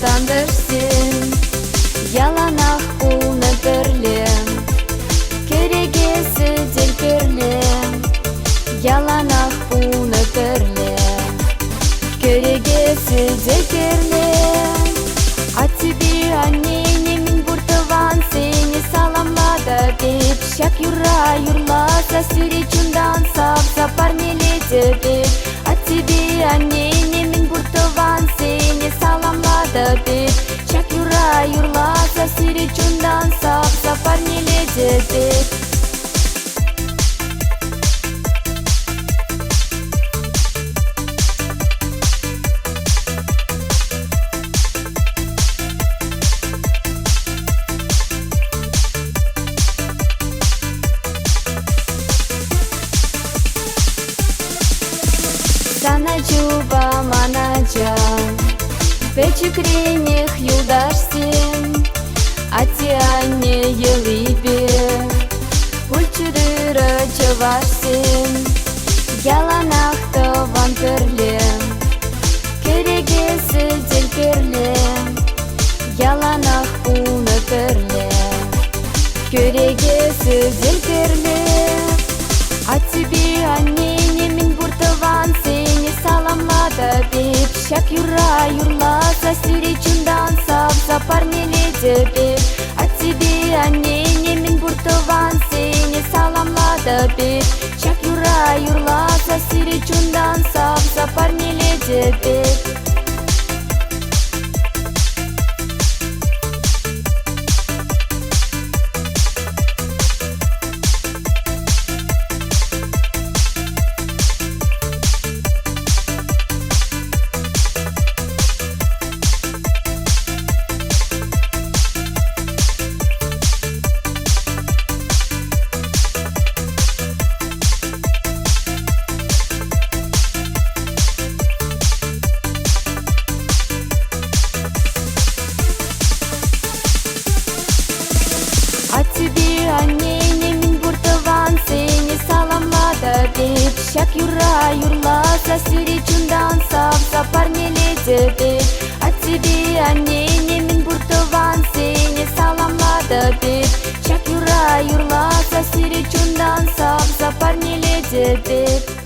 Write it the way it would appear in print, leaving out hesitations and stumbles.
сандырсен, яланақ пулны бірлем, керегесі делкерлем, яланақ пулны бірлем, керегесі делкерлем. А тебе, Анне, мен бұртыван сені саламлады деп, шак юра юрласа сүйречундан сап сапар неледі деп. А тебе, Анне, мен бұртыван сені саламлады деп, шак юра юрласа сүйречундан сап сапар неледі деп. Саначуба манача, печекренех юлдарсен, атиане елибе, пульчудыра чаварсен, яланахта вамперлем, керегесі делкерлем, яланах пулны перлем, керегесі делкерлем. А тебе, Анне, мен бұртыван сені саламлады деп, шак юра юрласа сүйречундан сап сапар неледі деп. А тебе, Анне, мен бұртыван сені саламлады деп, шак юра юрласа сүйречундан сап сапар неледі деп. А тебе, Анне, мен бұртыван сені саламлады деп, шак юра юрласа сүйречундан сап сапар неледі деп. А тебе, Анне, мен бұртыван сені саламлады деп, шак юра юрласа сүйречундан сап сапар неледі деп.